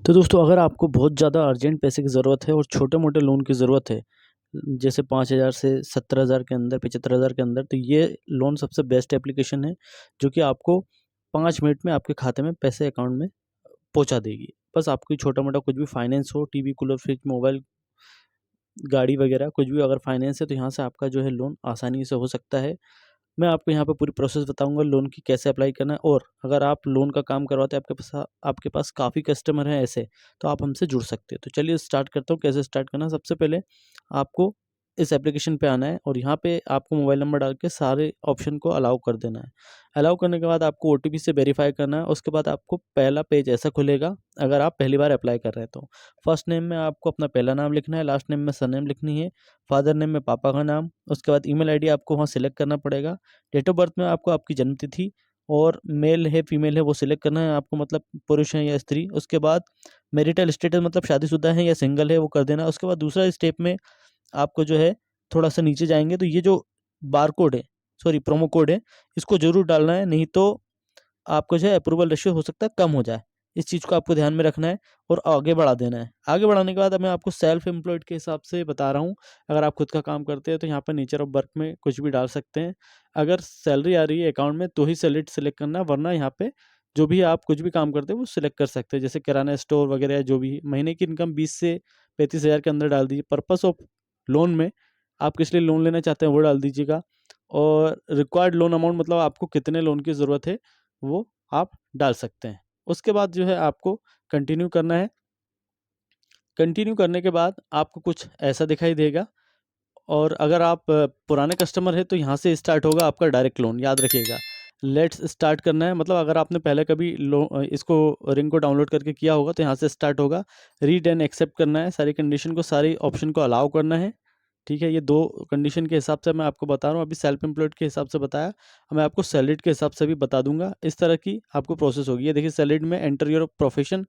तो दोस्तों अगर आपको बहुत ज़्यादा अर्जेंट पैसे की ज़रूरत है और छोटे-मोटे लोन की ज़रूरत है, जैसे 5,000 से 70,000 के अंदर, 75,000 के अंदर, तो ये लोन सबसे बेस्ट एप्लीकेशन है, जो कि आपको 5 मिनट में आपके खाते में पैसे अकाउंट में पहुँचा देगी। बस आपको छोटा-मोटा कुछ भी फाइनेंस हो, टीवी, कूलर, फ्रिज, मोबाइल, गाड़ी वगैरह कुछ भी अगर फाइनेंस है, तो यहाँ से आपका जो है लोन आसानी से हो सकता है। मैं आपको यहाँ पे पूरी प्रोसेस बताऊँगा लोन की कैसे अप्लाई करना है, और अगर आप लोन का काम करवाते हैं आपके पास काफ़ी कस्टमर हैं ऐसे, तो आप हमसे जुड़ सकते हैं। तो चलिए स्टार्ट करता हूँ कैसे स्टार्ट करना है। सबसे पहले आपको इस एप्लीकेशन पे आना है और यहाँ पे आपको मोबाइल नंबर डाल के सारे ऑप्शन को अलाउ कर देना है। अलाउ करने के बाद आपको ओटीपी से वेरीफाई करना है। उसके बाद आपको पहला पेज ऐसा खुलेगा, अगर आप पहली बार अप्लाई कर रहे हैं तो। फर्स्ट नेम में आपको अपना पहला नाम लिखना है, लास्ट नेम में सरनेम लिखनी है, फादर नेम में पापा का नाम, उसके बाद ईमेल आईडी आपको वहाँ सेलेक्ट करना पड़ेगा। डेट ऑफ बर्थ में आपको आपकी जन्म तिथि और मेल है फीमेल है वो सिलेक्ट करना है आपको, मतलब पुरुष है या स्त्री। उसके बाद मैरिटल स्टेटस मतलब शादीशुदा है या सिंगल है वो कर देना। उसके बाद दूसरा स्टेप में आपको जो है थोड़ा सा नीचे जाएंगे तो ये जो बार कोड है, सॉरी प्रोमो कोड है, इसको जरूर डालना है, नहीं तो आपको जो है अप्रूवल रेशियो हो सकता है कम हो जाए। इस चीज़ को आपको ध्यान में रखना है और आगे बढ़ा देना है। आगे बढ़ाने के बाद अब मैं आपको सेल्फ एम्प्लॉयड के हिसाब से बता रहा हूँ। अगर आप खुद का काम करते हैं तो यहाँ पर नेचर ऑफ वर्क में कुछ भी डाल सकते हैं। अगर सैलरी आ रही है अकाउंट में तो ही सैलरी सेलेक्ट करना, वरना यहाँ पे जो भी आप कुछ भी काम करते हैं वो सिलेक्ट कर सकते हैं, जैसे किराना स्टोर वगैरह या जो भी। महीने की इनकम 20 से 35,000 के अंदर डाल दीजिए। पर्पस ऑफ लोन में आप किस लिए लोन लेना चाहते हैं वो डाल दीजिएगा, और रिक्वायर्ड लोन अमाउंट मतलब आपको कितने लोन की ज़रूरत है वो आप डाल सकते हैं। उसके बाद जो है आपको कंटिन्यू करना है। कंटिन्यू करने के बाद आपको कुछ ऐसा दिखाई देगा, और अगर आप पुराने कस्टमर हैं तो यहाँ से स्टार्ट होगा आपका डायरेक्ट लोन, याद रखिएगा। लेट्स स्टार्ट करना है, मतलब अगर आपने पहले कभी इसको रिंग को डाउनलोड करके किया होगा तो यहाँ से स्टार्ट होगा। रीड एंड एक्सेप्ट करना है, सारी कंडीशन को, सारी ऑप्शन को अलाउ करना है। ठीक है, ये 2 कंडीशन के हिसाब से मैं आपको बता रहा हूँ। अभी सेल्फ एम्प्लॉयड के हिसाब से बताया, अब मैं आपको सैलरीड के हिसाब से भी बता दूंगा। इस तरह की आपको प्रोसेस होगी। ये देखिए सैलरीड में एंटर योर प्रोफेशन,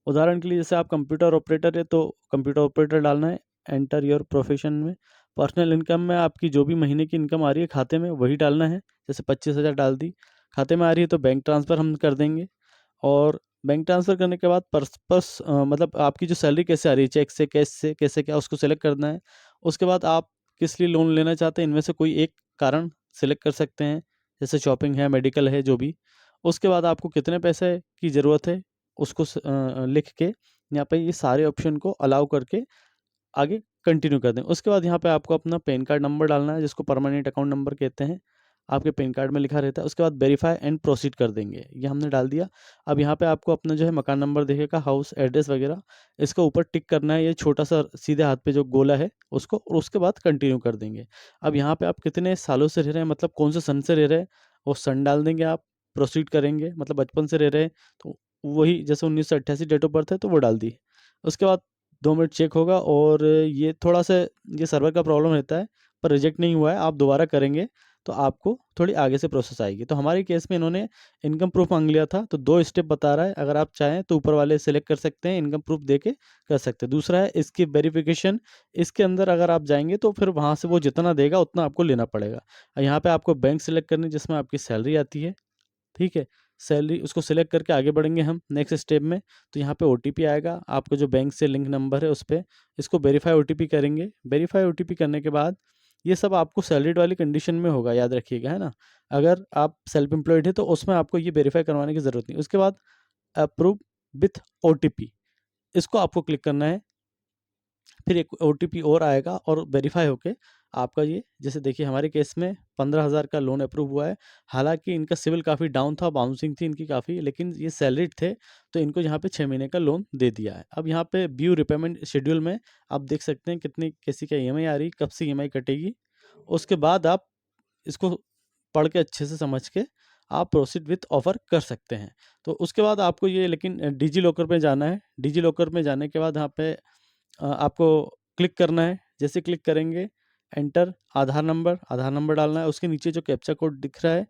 उदाहरण के लिए जैसे आप कंप्यूटर ऑपरेटर है तो कंप्यूटर ऑपरेटर डालना है एंटर योर प्रोफेशन में। पर्सनल इनकम में आपकी जो भी महीने की इनकम आ रही है खाते में वही डालना है, जैसे 25,000 डाल दी। खाते में आ रही है तो बैंक ट्रांसफ़र हम कर देंगे, और बैंक ट्रांसफ़र करने के बाद पर्पस मतलब आपकी जो सैलरी कैसे आ रही है, चेक से, कैश से, कैसे क्या, उसको सेलेक्ट करना है। उसके बाद आप किस लिए लोन लेना चाहते हैं इनमें से कोई एक कारण सेलेक्ट कर सकते हैं, जैसे शॉपिंग है, मेडिकल है, जो भी। उसके बाद आपको कितने पैसे की ज़रूरत है उसको लिख के यहाँ पे ये सारे ऑप्शन को अलाउ करके आगे कंटिन्यू कर दें। उसके बाद यहाँ पे आपको अपना पैन कार्ड नंबर डालना है, जिसको परमानेंट अकाउंट नंबर कहते हैं, आपके पैन कार्ड में लिखा रहता है। उसके बाद वेरीफाई एंड प्रोसीड कर देंगे, ये हमने डाल दिया। अब यहाँ पे आपको अपना जो है मकान नंबर दिखेगा, हाउस एड्रेस वगैरह, इसको ऊपर टिक करना है, ये छोटा सा सीधे हाथ पे जो गोला है उसको, और उसके बाद कंटिन्यू कर देंगे। अब यहाँ पे आप कितने सालों से रह रहे हैं, मतलब कौन से सन से रह रहे हैं, वो सन डाल देंगे आप। प्रोसीड करेंगे मतलब बचपन से रह रहे हैं तो वही, जैसे 1988 डेट ऑफ बर्थ है तो वो डाल दी। उसके बाद 2 मिनट चेक होगा, और ये थोड़ा-सा ये सर्वर का प्रॉब्लम रहता है, पर रिजेक्ट नहीं हुआ है। आप दोबारा करेंगे तो आपको थोड़ी आगे से प्रोसेस आएगी। तो हमारे केस में इन्होंने इनकम प्रूफ माँग लिया था, तो 2 स्टेप बता रहा है। अगर आप चाहें तो ऊपर वाले सेलेक्ट कर सकते हैं, इनकम प्रूफ देके कर सकते हैं। दूसरा है इसकी वेरिफ़िकेशन, इसके अंदर अगर आप जाएँगे तो फिर वहाँ से वो जितना देगा उतना आपको लेना पड़ेगा। यहाँ पे आपको बैंक सेलेक्ट करनी है जिसमें आपकी सैलरी आती है। ठीक है? सैलरी उसको सेलेक्ट करके आगे बढ़ेंगे हम नेक्स्ट स्टेप में, तो यहाँ पे ओटीपी आएगा, आपका जो बैंक से लिंक नंबर है उस पे, इसको वेरीफाई ओटीपी करेंगे। वेरीफाई ओटीपी करने के बाद ये सब आपको सैलरीड वाली कंडीशन में होगा, याद रखिएगा, है ना? अगर आप सेल्फ एम्प्लॉयड है तो उसमें आपको ये वेरीफाई करवाने की ज़रूरत नहीं। उसके बाद अप्रूव विथ ओटीपी, इसको आपको क्लिक करना है। फिर एक ओटीपी और आएगा और वेरीफाई होके आपका ये, जैसे देखिए हमारे केस में 15,000 का लोन अप्रूव हुआ है। हालाँकि इनका सिविल काफ़ी डाउन था, बाउंसिंग थी इनकी काफ़ी, लेकिन ये सैलरीड थे, तो इनको यहाँ पे 6 महीने का लोन दे दिया है। अब यहाँ पे व्यू रिपेमेंट शेड्यूल में आप देख सकते हैं कितनी कैसी क्या ईएमआई आ रही है, कब से ईएमआई कटेगी। उसके बाद आप इसको पढ़ के अच्छे से समझ के आप प्रोसीड विथ ऑफर कर सकते हैं। तो उसके बाद आपको ये, लेकिन डिजी लॉकर पे जाना है। डिजी लॉकर में जाने के बाद यहाँ पे आपको क्लिक करना है। जैसे क्लिक करेंगे, एंटर आधार नंबर डालना है। उसके नीचे जो कैप्चा कोड दिख रहा है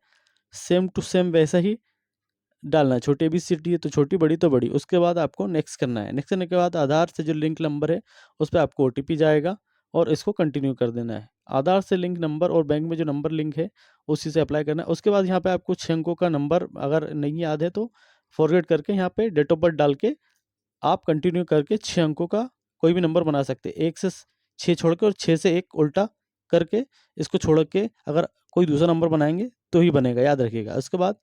सेम टू सेम वैसा ही डालना है। छोटी एबीसीडी है तो छोटी, बड़ी तो बड़ी। उसके बाद आपको नेक्स्ट करना है। नेक्स्ट करने के बाद आधार से जो लिंक नंबर है उस पे आपको ओटीपी जाएगा, और इसको कंटिन्यू कर देना है। आधार से लिंक नंबर और बैंक में जो नंबर लिंक है उसी से अप्लाई करना है। उसके बाद यहाँ पे आपको 6 अंकों का नंबर अगर नहीं याद है तो फॉरगेट करके यहाँ पे डेट ऑफ बर्थ डाल के आप कंटिन्यू करके 6 अंकों का कोई भी नंबर बना सकते हैं। 1 से 6 छोड़ के और 6 से 1 उल्टा करके इसको छोड़ के अगर कोई दूसरा नंबर बनाएंगे तो ही बनेगा, याद रखिएगा। उसके बाद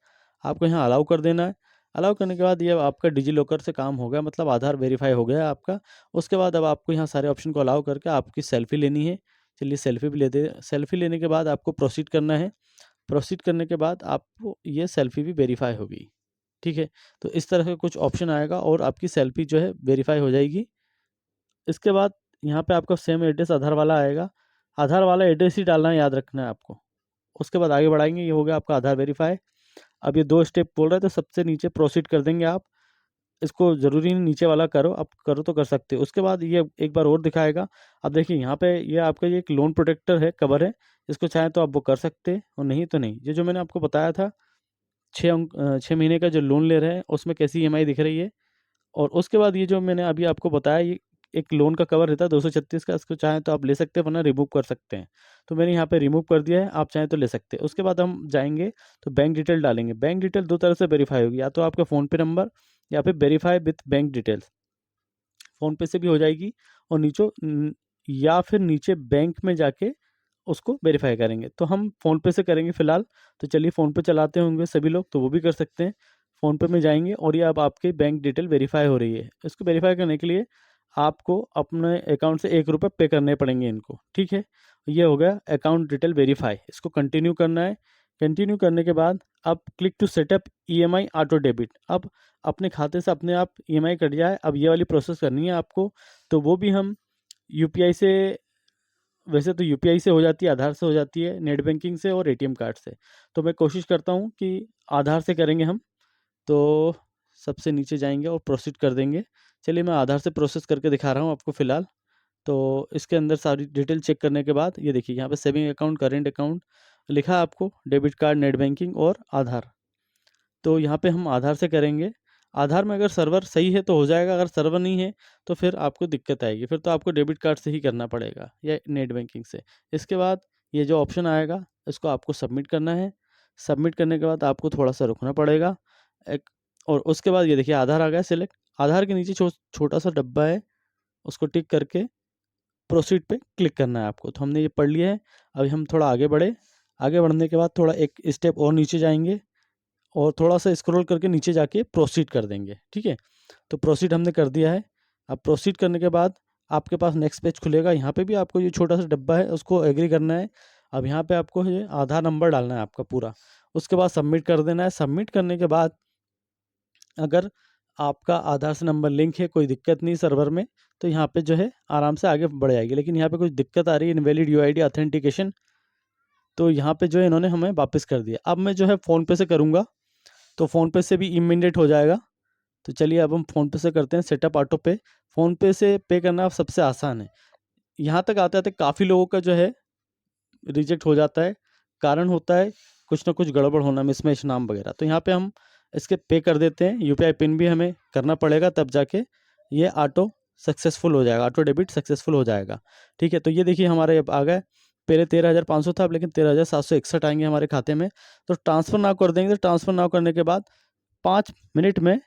आपको यहाँ अलाउ कर देना है। अलाउ करने के बाद ये आपका डिजी लॉकर से काम हो गया, मतलब आधार वेरीफाई हो गया आपका। उसके बाद अब आपको यहाँ सारे ऑप्शन को अलाउ करके आपकी सेल्फी लेनी है। चलिए सेल्फी भी ले दे। सेल्फी लेने के बाद आपको प्रोसीड करना है। प्रोसीड करने के बाद आपको ये सेल्फी भी वेरीफाई होगी, ठीक है। तो इस तरह का कुछ ऑप्शन आएगा और आपकी सेल्फी जो है वेरीफाई हो जाएगी। इसके बाद यहाँ पे आपका सेम एड्रेस आधार वाला आएगा। आधार वाला एड्रेस ही डालना है, याद रखना है आपको। उसके बाद आगे बढ़ाएंगे, ये हो गया आपका आधार वेरीफाई। अब ये 2 स्टेप बोल रहा है तो सबसे नीचे प्रोसीड कर देंगे आप। इसको ज़रूरी नहीं नीचे वाला करो, आप करो तो कर सकते हो। उसके बाद ये एक बार और दिखाएगा। अब देखिए यहाँ पे ये आपका ये एक लोन प्रोटेक्टर है, कवर है। इसको चाहें तो आप वो कर सकते हैं और नहीं तो नहीं। ये जो मैंने आपको बताया था 6 महीने का जो लोन ले रहे हैं उसमें कैसी EMI दिख रही है। और उसके बाद ये जो मैंने अभी आपको बताया, ये एक लोन का कवर रहता है 236 का। इसको चाहें तो आप ले सकते हैं, वरना रिमूव कर सकते हैं। तो मैंने यहाँ पे रिमूव कर दिया है, आप चाहें तो ले सकते हैं। उसके बाद हम जाएंगे तो बैंक डिटेल डालेंगे। बैंक डिटेल 2 तरह से वेरीफाई होगी, या तो आपका फ़ोनपे नंबर या फिर verify with bank details. PhonePe से भी हो जाएगी और या फिर नीचे बैंक में जाके उसको वेरीफाई करेंगे। तो हम फ़ोनपे से करेंगे फ़िलहाल। तो चलिए फ़ोनपे चलाते होंगे सभी लोग, तो वो भी कर सकते हैं। फ़ोनपे में जाएंगे और ये अब आपके बैंक डिटेल वेरीफाई हो रही है। इसको वेरीफाई करने के लिए आपको अपने अकाउंट से 1 रुपये पे करने पड़ेंगे इनको, ठीक है। ये हो गया अकाउंट डिटेल वेरीफाई। इसको कंटिन्यू करना है। कंटिन्यू करने के बाद अब click to set up EMI auto debit. अब अपने खाते से अपने आप EMI कट जाए, अब ये वाली प्रोसेस करनी है आपको। तो वो भी हम UPI से, वैसे तो UPI से हो जाती है, आधार से हो जाती है, नेट बैंकिंग से और ATM कार्ड से। तो मैं कोशिश करता हूँ कि आधार से करेंगे हम। तो सबसे नीचे जाएंगे और प्रोसीड कर देंगे। चलिए मैं आधार से प्रोसेस करके दिखा रहा हूँ आपको फ़िलहाल। तो इसके अंदर सारी डिटेल चेक करने के बाद ये देखिए यहाँ पे सेविंग अकाउंट, करेंट अकाउंट लिखा है आपको, डेबिट कार्ड, नेट बैंकिंग और आधार। तो यहाँ पे हम आधार से करेंगे। आधार में अगर सर्वर सही है तो हो जाएगा, अगर सर्वर नहीं है तो फिर आपको दिक्कत आएगी। फिर तो आपको डेबिट कार्ड से ही करना पड़ेगा या नेट बैंकिंग से। इसके बाद ये जो ऑप्शन आएगा इसको आपको सबमिट करना है। सबमिट करने के बाद आपको थोड़ा सा रुकना पड़ेगा एक, और उसके बाद ये देखिए आधार आ गया सिलेक्ट। आधार के नीचे छोटा सा डब्बा है, उसको टिक करके प्रोसीड पे क्लिक करना है आपको। तो हमने ये पढ़ लिया है। अभी हम थोड़ा आगे बढ़े। आगे बढ़ने के बाद थोड़ा एक स्टेप और नीचे जाएंगे और थोड़ा सा स्क्रॉल करके नीचे जाके प्रोसीड कर देंगे, ठीक है। तो प्रोसीड हमने कर दिया है। अब प्रोसीड करने के बाद आपके पास नेक्स्ट पेज खुलेगा। यहाँ पे भी आपको ये छोटा सा डब्बा है, उसको एग्री करना है। अब यहाँ पे आपको ये आधार नंबर डालना है आपका पूरा। उसके बाद सबमिट कर देना है। सबमिट करने के बाद अगर आपका आधार से नंबर लिंक है, कोई दिक्कत नहीं सर्वर में, तो यहाँ पे जो है आराम से आगे बढ़ जाएगी। लेकिन यहाँ पे कुछ दिक्कत आ रही है, इनवैलिड UID ऑथेंटिकेशन। तो यहाँ पे जो है इन्होंने हमें वापस कर दिया। अब मैं जो है फ़ोनपे से करूँगा, तो फ़ोनपे से भी इमीडिएट हो जाएगा। तो चलिए अब हम फ़ोनपे से करते हैं सेटअप ऑटो पे। फ़ोनपे से पे करना सबसे आसान है। यहाँ तक आते-आते काफ़ी लोगों का जो है रिजेक्ट हो जाता है। कारण होता है कुछ ना कुछ गड़बड़ होना, मिसमैच नाम वगैरह। तो यहाँ पे हम इसके पे कर देते हैं। UPI पिन भी हमें करना पड़ेगा, तब जाके ये ऑटो सक्सेसफुल हो जाएगा, ऑटो डेबिट सक्सेसफुल हो जाएगा, ठीक है। तो ये देखिए हमारे अब आ गए। पहले 13,500 था, अब लेकिन 13,761 आएंगे हमारे खाते में। तो ट्रांसफ़र नाउ कर देंगे। तो ट्रांसफ़र नाउ करने के बाद 5 मिनट में,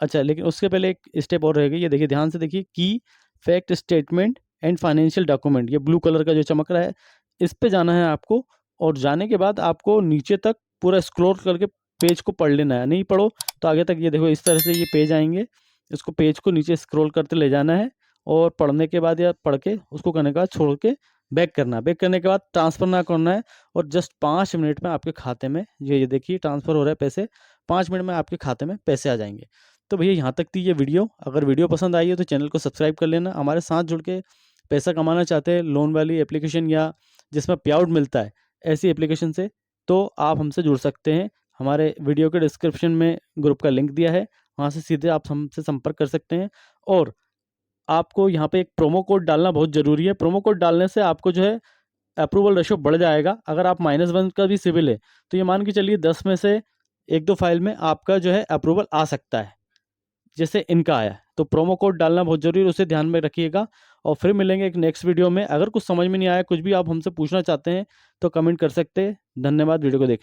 अच्छा लेकिन उसके पहले एक स्टेप और रहेगा। ये देखिए ध्यान से देखिए, की fact statement and financial document, ये ब्लू कलर का जो चमक रहा है, इस पे जाना है आपको। और जाने के बाद आपको नीचे तक पूरा स्क्रॉल करके पेज को पढ़ लेना है। नहीं पढ़ो तो आगे तक ये देखो इस तरह से ये पेज आएंगे। इसको पेज को नीचे स्क्रॉल करते ले जाना है और पढ़ने के बाद या पढ़ के उसको करने के बाद छोड़ के बैक करना है। बैक करने के बाद ट्रांसफ़र ना करना है और जस्ट 5 मिनट में आपके खाते में ये देखिए ट्रांसफ़र हो रहा है पैसे। 5 मिनट में आपके खाते में पैसे आ जाएंगे। तो भैया यहाँ तक थी ये वीडियो। अगर वीडियो पसंद आई है तो चैनल को सब्सक्राइब कर लेना। हमारे साथ जुड़ के पैसा कमाना चाहते हैं लोन वाली एप्लीकेशन या जिसमें पे आउट मिलता है ऐसी एप्लीकेशन से, तो आप हमसे जुड़ सकते हैं। हमारे वीडियो के डिस्क्रिप्शन में ग्रुप का लिंक दिया है, वहाँ से सीधे आप हमसे संपर्क कर सकते हैं। और आपको यहाँ पे एक प्रोमो कोड डालना बहुत ज़रूरी है। प्रोमो कोड डालने से आपको जो है अप्रूवल रेशो बढ़ जाएगा। अगर आप -1 का भी सिविल है तो ये मान के चलिए 10 में से 1-2 फाइल में आपका जो है अप्रूवल आ सकता है, जैसे इनका आया। तो प्रोमो कोड डालना बहुत ज़रूरी है, उसे ध्यान में रखिएगा। और फिर मिलेंगे एक नेक्स्ट वीडियो में। अगर कुछ समझ में नहीं आया, कुछ भी आप हमसे पूछना चाहते हैं तो कमेंट कर सकते हैं। धन्यवाद वीडियो को देखने।